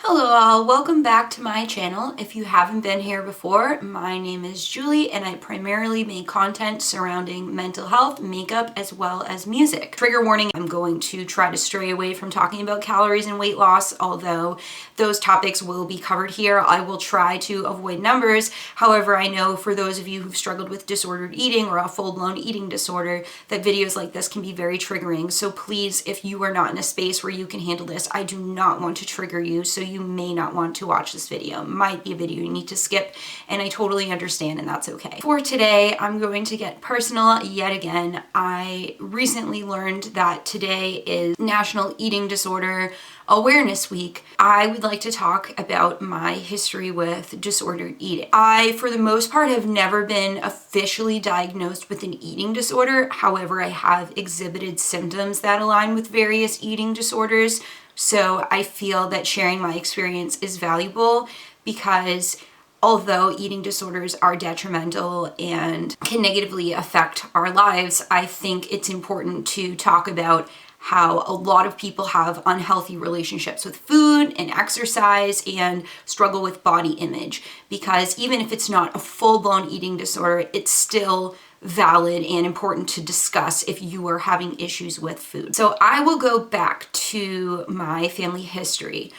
Hello all, welcome back to my channel. If you haven't been here before, my name is Julie and I primarily make content surrounding mental health, makeup, as well as music. Trigger warning, I'm going to try to stray away from talking about calories and weight loss, although those topics will be covered here. I will try to avoid numbers. However, I know for those of you who've struggled with disordered eating or a full-blown eating disorder, that videos like this can be very triggering. So please, if you are not in a space where you can handle this, I do not want to trigger you, so you may not want to watch this video. It might be a video you need to skip, and I totally understand, and that's okay. For today, I'm going to get personal yet again. I recently learned that today is National Eating Disorder Awareness Week. I would like to talk about my history with disordered eating. I, for the most part, have never been officially diagnosed with an eating disorder. However, I have exhibited symptoms that align with various eating disorders. So I feel that sharing my experience is valuable because although eating disorders are detrimental and can negatively affect our lives, I think it's important to talk about how a lot of people have unhealthy relationships with food and exercise and struggle with body image, because even if it's not a full-blown eating disorder, it's still valid and important to discuss if you are having issues with food. So I will go back to my family history.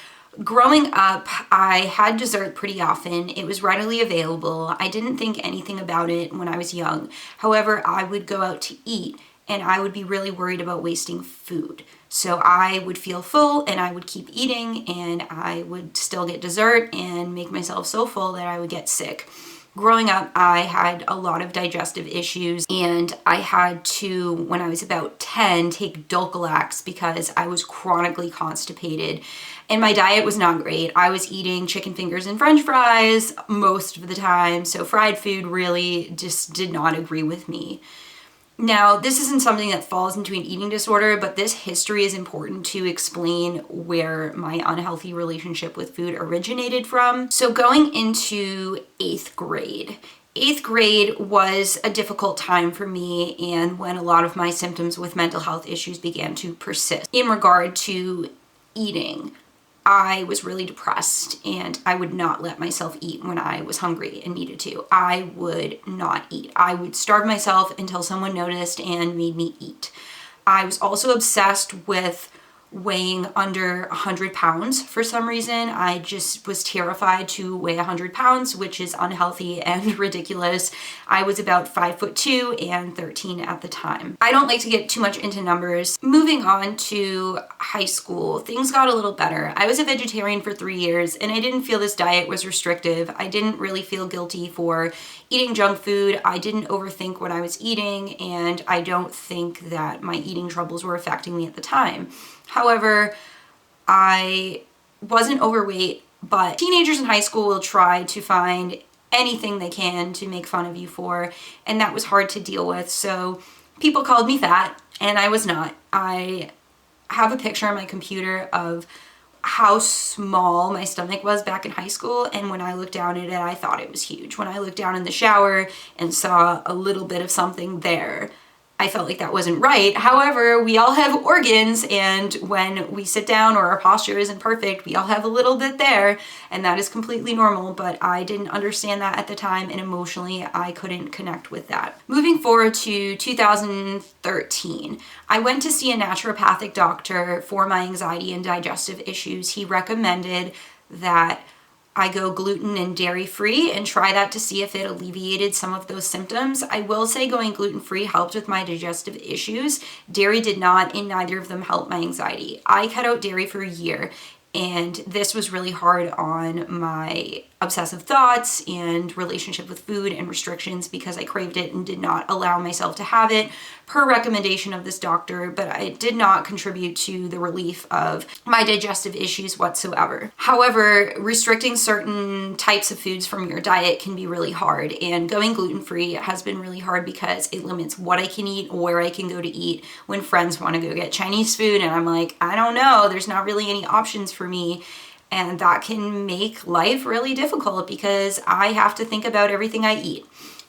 Growing up, I had dessert pretty often. It was readily available. I didn't think anything about it when I was young. However, I would go out to eat and I would be really worried about wasting food. So I would feel full and I would keep eating, and I would still get dessert and make myself so full that I would get sick. Growing up, I had a lot of digestive issues, and I had to, when I was about 10, take Dulcolax because I was chronically constipated. And my diet was not great. I was eating chicken fingers and french fries most of the time, so fried food really just did not agree with me. Now, this isn't something that falls into an eating disorder, but this history is important to explain where my unhealthy relationship with food originated from. So going into 8th grade. 8th grade was a difficult time for me, and when a lot of my symptoms with mental health issues began to persist. In regard to eating, I was really depressed and I would not let myself eat when I was hungry and needed to. I would not eat. I would starve myself until someone noticed and made me eat. I was also obsessed with weighing under 100 pounds for some reason. I just was terrified to weigh 100 pounds, which is unhealthy and ridiculous. I was about 5'2" and 13 at the time. I don't like to get too much into numbers. Moving on to high school, things got a little better. I was a vegetarian for 3 years and I didn't feel this diet was restrictive. I didn't really feel guilty for eating junk food. I didn't overthink what I was eating, and I don't think that my eating troubles were affecting me at the time. However, I wasn't overweight, but teenagers in high school will try to find anything they can to make fun of you for, and that was hard to deal with. So people called me fat, and I was not. I have a picture on my computer of how small my stomach was back in high school, and when I looked down at it, I thought it was huge. When I looked down in the shower and saw a little bit of something there, I felt like that wasn't right. However, we all have organs, and when we sit down or our posture isn't perfect, we all have a little bit there, and that is completely normal, but I didn't understand that at the time, and emotionally, I couldn't connect with that. Moving forward to 2013, I went to see a naturopathic doctor for my anxiety and digestive issues. He recommended that I go gluten and dairy free and try that to see if it alleviated some of those symptoms. I will say going gluten free helped with my digestive issues. Dairy did not, and neither of them helped my anxiety. I cut out dairy for a year, and this was really hard on my obsessive thoughts and relationship with food and restrictions because I craved it and did not allow myself to have it per recommendation of this doctor, but it did not contribute to the relief of my digestive issues whatsoever. However, restricting certain types of foods from your diet can be really hard, and going gluten-free has been really hard because it limits what I can eat, where I can go to eat. When friends want to go get Chinese food and I'm like, I don't know, there's not really any options for me. And that can make life really difficult because I have to think about everything I eat.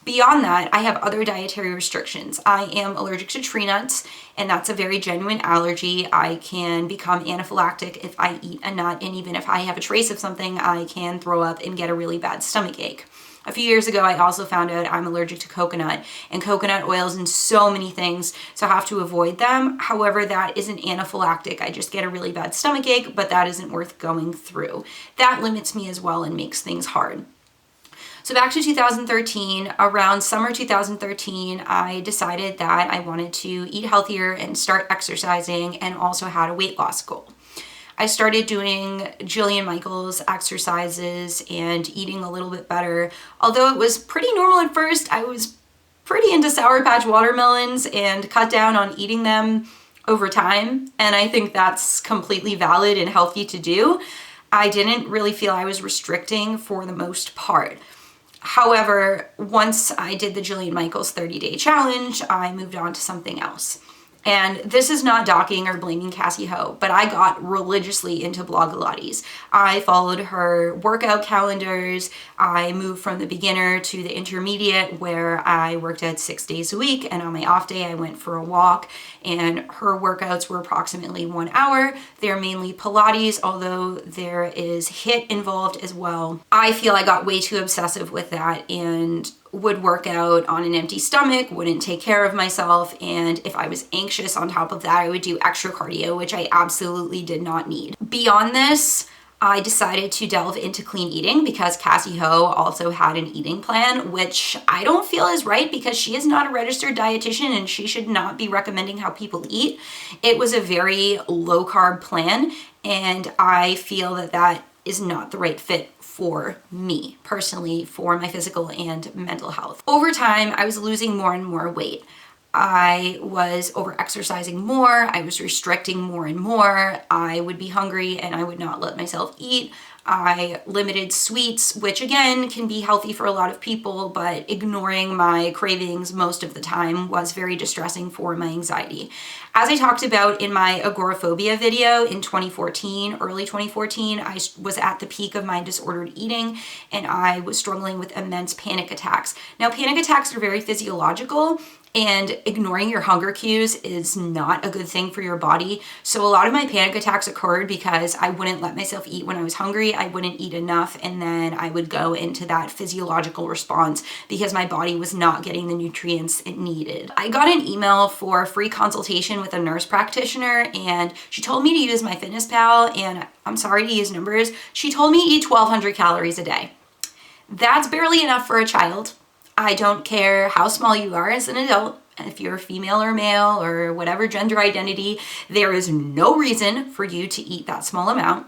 Beyond that, I have other dietary restrictions. I am allergic to tree nuts, and that's a very genuine allergy. I can become anaphylactic if I eat a nut, and even if I have a trace of something, I can throw up and get a really bad stomach ache. A few years ago, I also found out I'm allergic to coconut, and coconut oils and so many things, so I have to avoid them. However, that isn't anaphylactic. I just get a really bad stomach ache, but that isn't worth going through. That limits me as well and makes things hard. So back to 2013, around summer 2013, I decided that I wanted to eat healthier and start exercising, and also had a weight loss goal. I started doing Jillian Michaels exercises and eating a little bit better. Although it was pretty normal at first, I was pretty into Sour Patch watermelons and cut down on eating them over time. And I think that's completely valid and healthy to do. I didn't really feel I was restricting for the most part. However, once I did the Jillian Michaels 30-day challenge, I moved on to something else. And this is not docking or blaming Cassie Ho, but I got religiously into Blogilates. I followed her workout calendars. I moved from the beginner to the intermediate, where I worked out 6 days a week, and on my off day I went for a walk, and her workouts were approximately 1 hour. They're mainly Pilates, although there is HIIT involved as well. I feel I got way too obsessive with that and would work out on an empty stomach, wouldn't take care of myself, and if I was anxious on top of that, I would do extra cardio, which I absolutely did not need. Beyond this, I decided to delve into clean eating because Cassie Ho also had an eating plan, which I don't feel is right because she is not a registered dietitian and she should not be recommending how people eat. It was a very low carb plan, and I feel that that is not the right fit for me personally, for my physical and mental health. Over time, I was losing more and more weight. I was over-exercising more, I was restricting more and more, I would be hungry and I would not let myself eat. I limited sweets, which again can be healthy for a lot of people, but ignoring my cravings most of the time was very distressing for my anxiety. As I talked about in my agoraphobia video in 2014, early 2014, I was at the peak of my disordered eating and I was struggling with immense panic attacks. Now, panic attacks are very physiological, and ignoring your hunger cues is not a good thing for your body. So a lot of my panic attacks occurred because I wouldn't let myself eat when I was hungry. I wouldn't eat enough, and then I would go into that physiological response because my body was not getting the nutrients it needed. I got an email for a free consultation with a nurse practitioner, and she told me to use MyFitnessPal, and I'm sorry to use numbers. She told me to eat 1,200 calories a day. That's barely enough for a child. I don't care how small you are as an adult, if you're female or male or whatever gender identity, there is no reason for you to eat that small amount.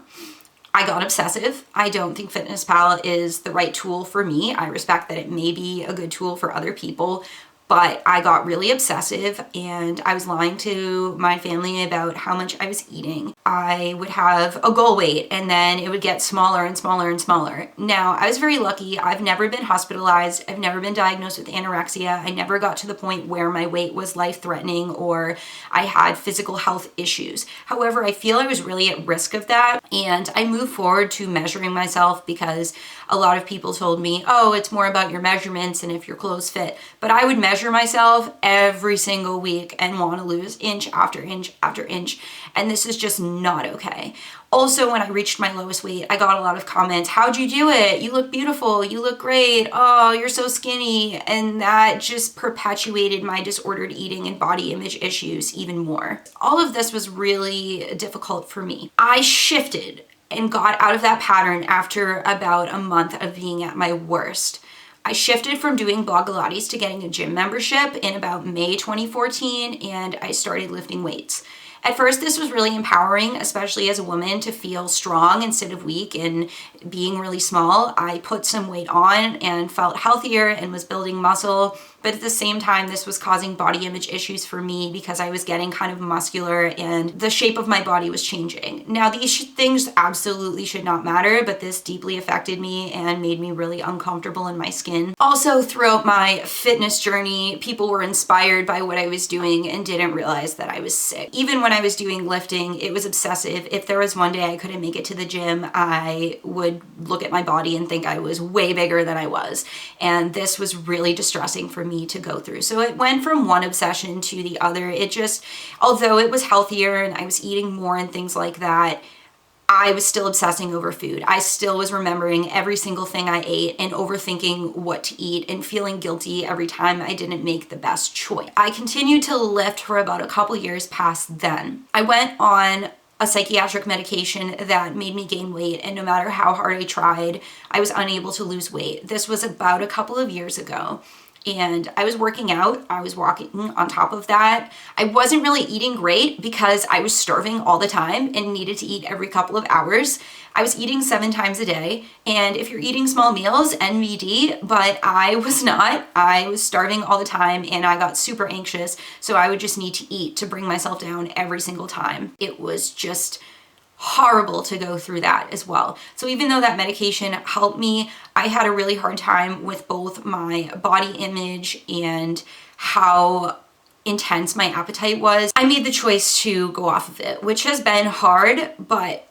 I got obsessive. I don't think FitnessPal is the right tool for me. I respect that it may be a good tool for other people, but I got really obsessive and I was lying to my family about how much I was eating. I would have a goal weight and then it would get smaller and smaller and smaller. Now, I was very lucky. I've never been hospitalized. I've never been diagnosed with anorexia. I never got to the point where my weight was life-threatening or I had physical health issues. However, I feel I was really at risk of that, and I moved forward to measuring myself because a lot of people told me, oh, it's more about your measurements and if your clothes fit. But I would measure myself every single week and want to lose inch after inch after inch. And this is just not okay. Also, when I reached my lowest weight, I got a lot of comments. How'd you do it? You look beautiful. You look great. Oh, you're so skinny. And that just perpetuated my disordered eating and body image issues even more. All of this was really difficult for me. I shifted and got out of that pattern after about a month of being at my worst. I shifted from doing Blogilates to getting a gym membership in about May 2014, and I started lifting weights. At first, this was really empowering, especially as a woman, to feel strong instead of weak and being really small. I put some weight on and felt healthier and was building muscle. But at the same time, this was causing body image issues for me because I was getting kind of muscular and the shape of my body was changing. Now, these things absolutely should not matter, but this deeply affected me and made me really uncomfortable in my skin. Also, throughout my fitness journey, people were inspired by what I was doing and didn't realize that I was sick. Even when I was doing lifting, it was obsessive. If there was one day I couldn't make it to the gym, I would look at my body and think I was way bigger than I was. And this was really distressing for me to go through. So it went from one obsession to the other. It just, although it was healthier and I was eating more and things like that, I was still obsessing over food. I still was remembering every single thing I ate and overthinking what to eat and feeling guilty every time I didn't make the best choice. I continued to lift for about a couple years past then. I went on a psychiatric medication that made me gain weight, and no matter how hard I tried, I was unable to lose weight. This was about a couple of years ago. And I was working out, I was walking on top of that. I wasn't really eating great because I was starving all the time and needed to eat every couple of hours. I was eating 7 times a day. And if you're eating small meals, NVD, but I was not. I was starving all the time and I got super anxious. So I would just need to eat to bring myself down every single time. It was just horrible to go through that as well. So even though that medication helped me, I had a really hard time with both my body image and how intense my appetite was. I made the choice to go off of it, which has been hard, but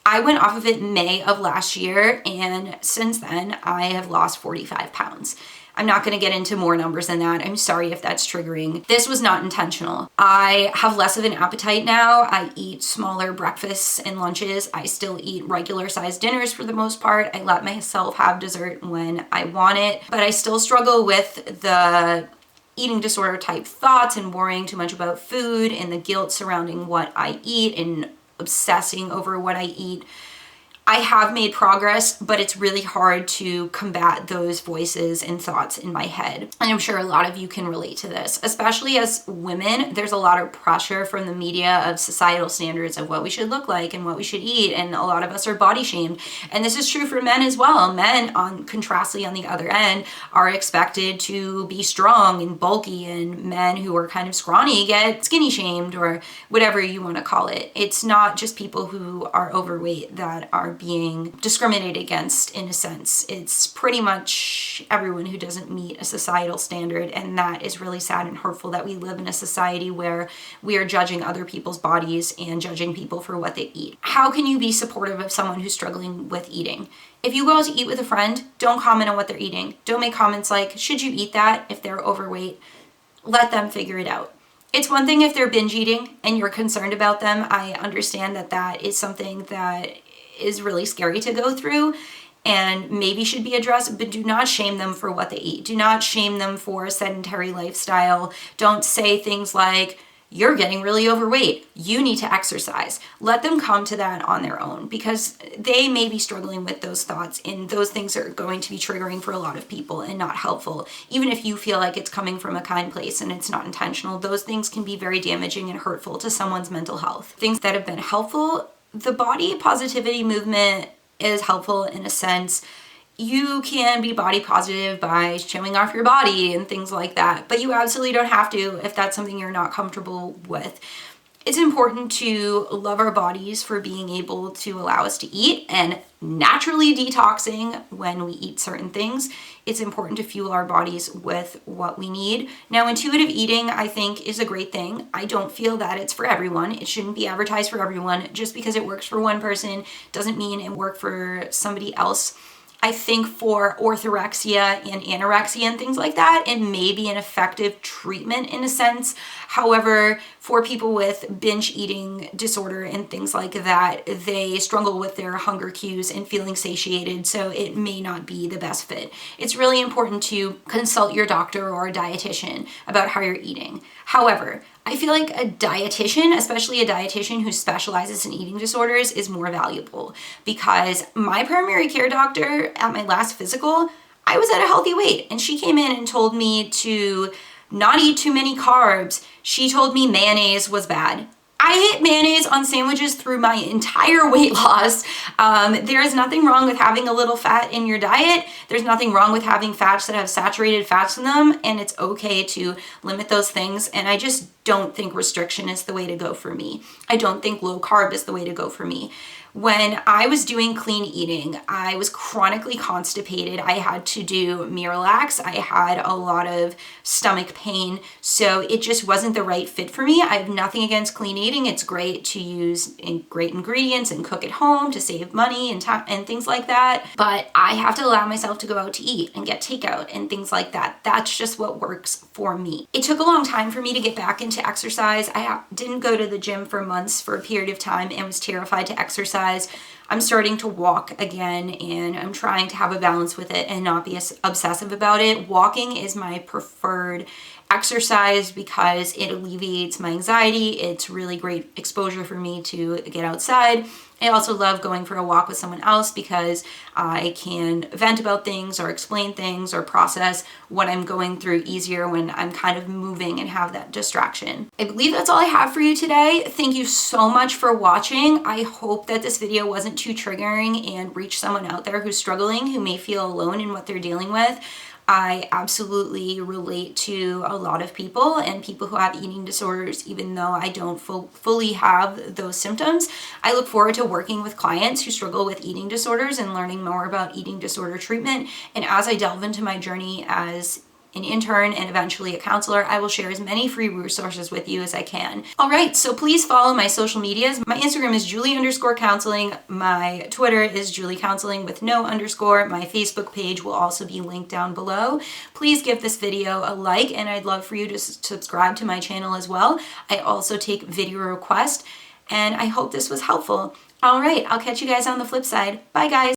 I went off of it in May of last year, and since then I have lost 45 pounds. I'm not going to get into more numbers than that. I'm sorry if that's triggering. This was not intentional. I have less of an appetite now. I eat smaller breakfasts and lunches. I still eat regular sized dinners for the most part. I let myself have dessert when I want it, but I still struggle with the eating disorder type thoughts and worrying too much about food and the guilt surrounding what I eat and obsessing over what I eat. I have made progress, but it's really hard to combat those voices and thoughts in my head. And I'm sure a lot of you can relate to this, especially as women. There's a lot of pressure from the media of societal standards of what we should look like and what we should eat. And a lot of us are body shamed. And this is true for men as well. Men, contrastly on the other end, are expected to be strong and bulky, and men who are kind of scrawny get skinny shamed, or whatever you want to call it. It's not just people who are overweight that are being discriminated against in a sense. It's pretty much everyone who doesn't meet a societal standard, and that is really sad and hurtful that we live in a society where we are judging other people's bodies and judging people for what they eat. How can you be supportive of someone who's struggling with eating? If you go out to eat with a friend, don't comment on what they're eating. Don't make comments like, should you eat that if they're overweight? Let them figure it out. It's one thing if they're binge eating and you're concerned about them. I understand that that is something that is really scary to go through and maybe should be addressed, but do not shame them for what they eat. Do not shame them for a sedentary lifestyle. Don't say things like, you're getting really overweight, you need to exercise. Let them come to that on their own, because they may be struggling with those thoughts, and those things are going to be triggering for a lot of people and not helpful. Even if you feel like it's coming from a kind place and it's not intentional, those things can be very damaging and hurtful to someone's mental health. Things that have been helpful: the body positivity movement is helpful in a sense. You can be body positive by showing off your body and things like that, but you absolutely don't have to if that's something you're not comfortable with. It's important to love our bodies for being able to allow us to eat and naturally detoxing when we eat certain things. It's important to fuel our bodies with what we need. Now, intuitive eating, I think, is a great thing. I don't feel that it's for everyone. It shouldn't be advertised for everyone. Just because it works for one person doesn't mean it works for somebody else. I think for orthorexia and anorexia and things like that, it may be an effective treatment in a sense. However, for people with binge eating disorder and things like that, they struggle with their hunger cues and feeling satiated, so it may not be the best fit. It's really important to consult your doctor or a dietitian about how you're eating. However, I feel like a dietitian, especially a dietitian who specializes in eating disorders, is more valuable, because my primary care doctor at my last physical, I was at a healthy weight, and she came in and told me to not eat too many carbs. She told me mayonnaise was bad. I ate mayonnaise on sandwiches through my entire weight loss. There is nothing wrong with having a little fat in your diet. There's nothing wrong with having fats that have saturated fats in them, and it's okay to limit those things. And I just don't think restriction is the way to go for me. I don't think low carb is the way to go for me. When I was doing clean eating, I was chronically constipated. I had to do Miralax. I had a lot of stomach pain, so it just wasn't the right fit for me. I have nothing against clean eating. It's great to use great ingredients and cook at home to save money and time and things like that. But I have to allow myself to go out to eat and get takeout and things like that. That's just what works for me. It took a long time for me to get back into exercise. I didn't go to the gym for months for a period of time and was terrified to exercise. I'm starting to walk again, and I'm trying to have a balance with it and not be as obsessive about it. Walking is my preferred exercise because it alleviates my anxiety. It's really great exposure for me to get outside. I also love going for a walk with someone else because I can vent about things or explain things or process what I'm going through easier when I'm kind of moving and have that distraction. I believe that's all I have for you today. Thank you so much for watching. I hope that this video wasn't too triggering and reached someone out there who's struggling, who may feel alone in what they're dealing with. I absolutely relate to a lot of people and people who have eating disorders, even though I don't fully have those symptoms. I look forward to working with clients who struggle with eating disorders and learning more about eating disorder treatment. And as I delve into my journey as an intern and eventually a counselor, I will share as many free resources with you as I can. All right, so please follow my social medias. My Instagram is Julie_counseling. My Twitter is JulieCounseling with no underscore. My Facebook page will also be linked down below. Please give this video a like, and I'd love for you to subscribe to my channel as well. I also take video requests, and I hope this was helpful. All right, I'll catch you guys on the flip side. Bye, guys.